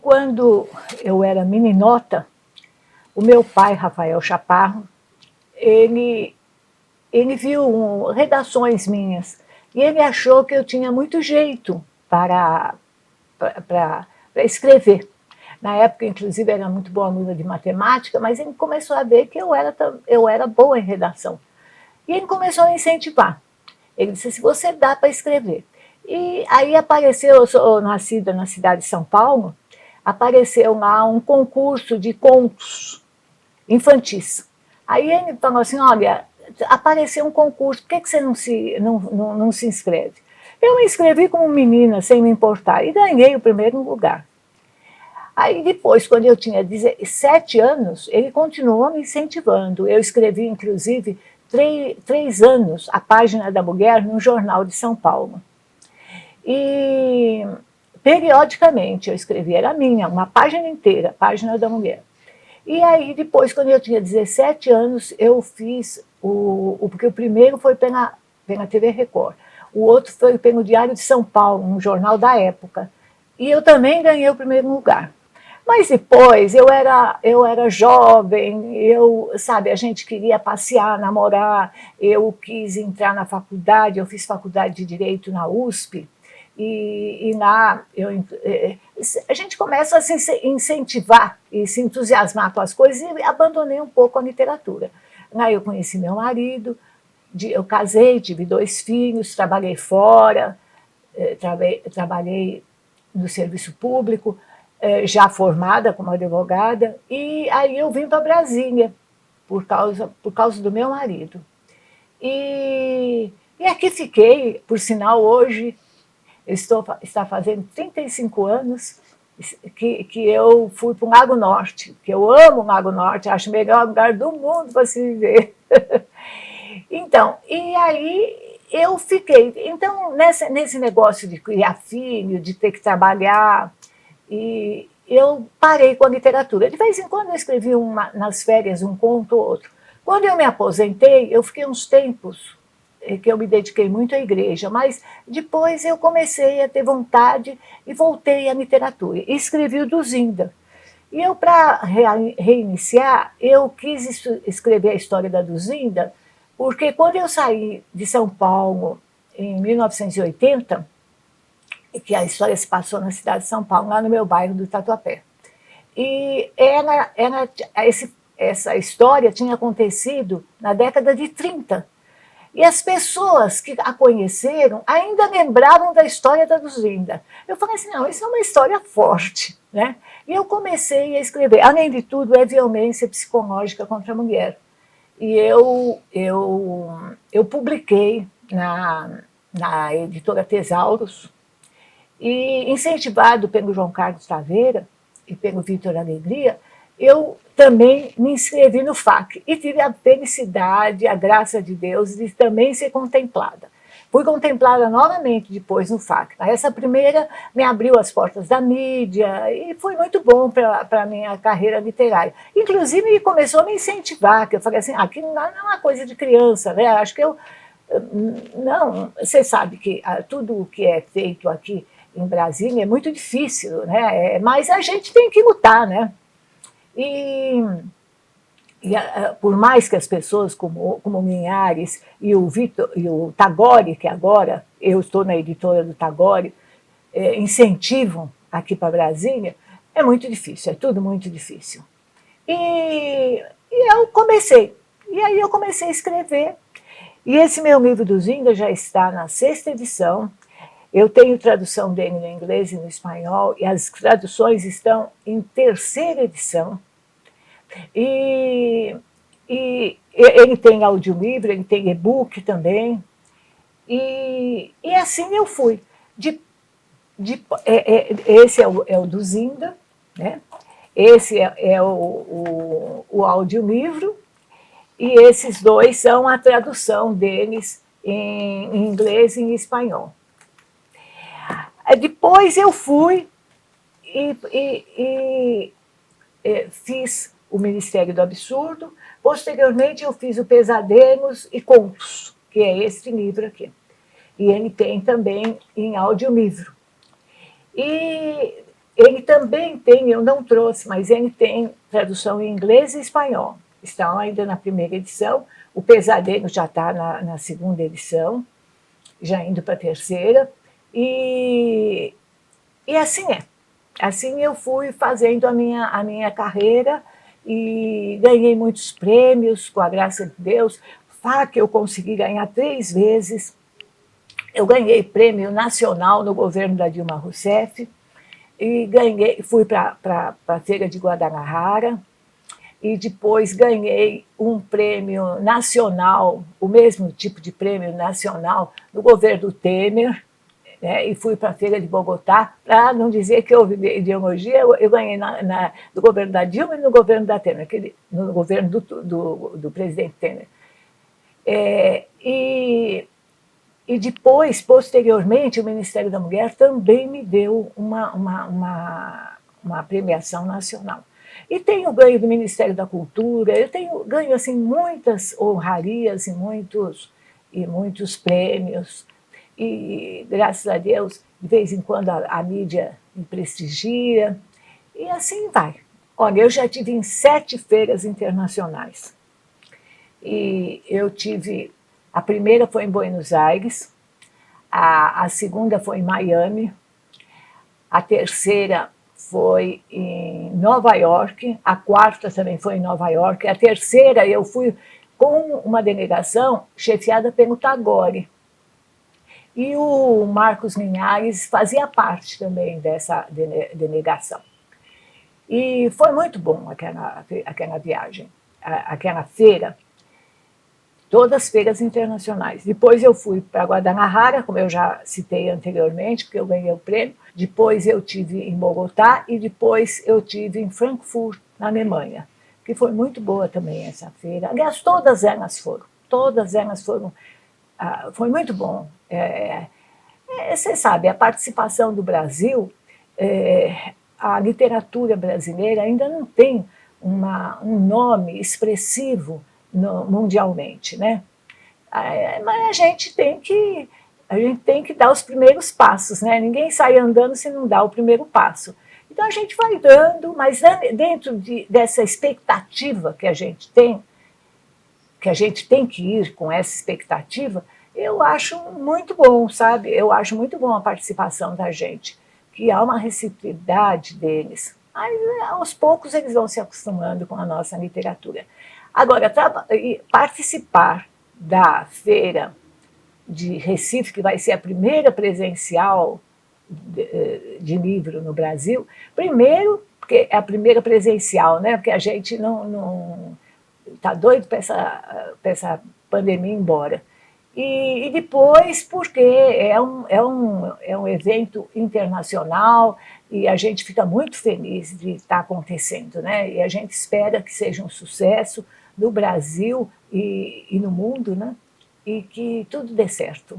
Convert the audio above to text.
Quando eu era meninota, o meu pai, Rafael Chaparro, ele viu redações minhas e ele achou que eu tinha muito jeito para escrever. Na época, inclusive, era muito boa aluna de matemática, mas ele começou a ver que eu era boa em redação. E ele começou a incentivar. Ele disse assim, você dá para escrever. E aí apareceu, eu sou nascida na cidade de São Paulo, apareceu lá um concurso de contos infantis. Aí ele falou assim, olha, apareceu um concurso, por que você não se inscreve? Eu me inscrevi como menina, sem me importar, e ganhei o primeiro lugar. Aí depois, quando eu tinha 17 anos, ele continuou me incentivando. Eu escrevi, inclusive, 3 anos a página da mulher no Jornal de São Paulo. E periodicamente eu escrevia, era minha, uma página inteira, página da mulher. E aí depois, quando eu tinha 17 anos, eu fiz porque o primeiro foi pela TV Record, o outro foi pelo Diário de São Paulo, um jornal da época. E eu também ganhei o primeiro lugar. Mas depois eu era jovem, sabe, a gente queria passear, namorar, eu quis entrar na faculdade, eu fiz faculdade de Direito na USP, e lá a gente começa a se incentivar e se entusiasmar com as coisas, e abandonei um pouco a literatura. Lá eu conheci meu marido, eu casei, tive 2 filhos, trabalhei fora, trabalhei no serviço público, já formada como advogada, e aí eu vim para Brasília, por causa do meu marido. E aqui fiquei, por sinal, hoje, está fazendo 35 anos que eu fui para o Lago Norte, que eu amo o Lago Norte, acho o melhor lugar do mundo para se viver. Então, e aí eu fiquei. Então, nesse negócio de criar filho, de ter que trabalhar, e eu parei com a literatura. De vez em quando eu escrevi nas férias um conto ou outro. Quando eu me aposentei, eu fiquei uns tempos que eu me dediquei muito à igreja, mas depois eu comecei a ter vontade e voltei à literatura. E escrevi o Duzinda. E eu, para reiniciar, eu quis escrever a história da Duzinda, porque quando eu saí de São Paulo, em 1980, que a história se passou na cidade de São Paulo, lá no meu bairro do Tatuapé. E essa história tinha acontecido na década de 30. E as pessoas que a conheceram ainda lembravam da história da Duzinda. Eu falei assim, não, isso é uma história forte, né? E eu comecei a escrever. Além de tudo, é violência psicológica contra a mulher. E eu publiquei na editora Tesauros, e incentivado pelo João Carlos Taveira e pelo Vitor Alegria, eu também me inscrevi no FAC e tive a felicidade, a graça de Deus, de também ser contemplada. Fui contemplada novamente depois no FAC. Essa primeira me abriu as portas da mídia e foi muito bom para a minha carreira literária. Inclusive, começou a me incentivar, que eu falei assim, aquilo não é uma coisa de criança, né? Acho que não, você sabe que tudo o que é feito aqui em Brasília é muito difícil, né? Mas a gente tem que lutar, né? E por mais que as pessoas como o Linhares e o Vitor e o Tagore, que agora eu estou na editora do Tagore, incentivam aqui para Brasília, é muito difícil, é tudo muito difícil. E eu comecei. E aí eu comecei a escrever. E esse meu livro do Zinga já está na 6ª edição. Eu tenho tradução dele no inglês e no espanhol, e as traduções estão em 3ª edição. E ele tem audiolivro, ele tem e-book também. E assim eu fui. Esse é o do Zinga, né? Esse é o audiolivro, e esses 2 são a tradução deles em inglês e em espanhol. Depois eu fui e fiz o Ministério do Absurdo. Posteriormente eu fiz o Pesadelos e Contos, que é este livro aqui. E ele tem também em audiolivro. E Ele também tem, eu não trouxe, mas ele tem tradução em inglês e espanhol. Estão ainda na primeira edição, o Pesadelo já está na segunda edição, já indo para a terceira, e assim é. Assim eu fui fazendo a minha carreira e ganhei muitos prêmios, com a graça de Deus. FAC eu consegui ganhar 3 vezes. Eu ganhei prêmio nacional no governo da Dilma Rousseff e fui para a Feira de Guadalajara e depois ganhei um prêmio nacional, o mesmo tipo de prêmio nacional no governo Temer, né, e fui para a Feira de Bogotá, para não dizer que houve ideologia, eu ganhei no governo da Dilma e no governo da Temer, no governo do presidente Temer. E depois, posteriormente, o Ministério da Mulher também me deu uma premiação nacional. E tenho ganho do Ministério da Cultura, eu tenho ganho assim, muitas honrarias e muitos prêmios. E, graças a Deus, de vez em quando a mídia me prestigia. E assim vai. Olha, eu já tive em 7 feiras internacionais. E eu tive... A primeira foi em Buenos Aires, a segunda foi em Miami, a terceira foi em Nova York, a quarta também foi em Nova York, a terceira eu fui com uma delegação chefiada pelo Tagore. E o Marcos Linhares fazia parte também dessa delegação. E foi muito bom aquela viagem, aquela feira. Todas feiras internacionais. Depois eu fui para Guadalajara, como eu já citei anteriormente, porque eu ganhei o prêmio. Depois eu tive em Bogotá e depois eu tive em Frankfurt, na Alemanha, que foi muito boa também essa feira. Aliás, todas elas foram. Foi muito bom. Você sabe, a participação do Brasil, a literatura brasileira ainda não tem um nome expressivo mundialmente, né? Mas a gente tem que dar os primeiros passos, né? Ninguém sai andando se não dá o primeiro passo. Então a gente vai dando, mas dentro dessa expectativa que a gente tem que ir com essa expectativa, eu acho muito bom, sabe? Eu acho muito bom a participação da gente, que há uma receptividade deles. Aí, aos poucos eles vão se acostumando com a nossa literatura. Agora, participar da feira de Recife, que vai ser a primeira presencial de livro no Brasil, primeiro, porque é a primeira presencial, né? Porque a gente não está doido para essa pandemia ir embora. E depois, porque é um evento internacional e a gente fica muito feliz de estar acontecendo, né? E a gente espera que seja um sucesso no Brasil e no mundo, né? E que tudo dê certo.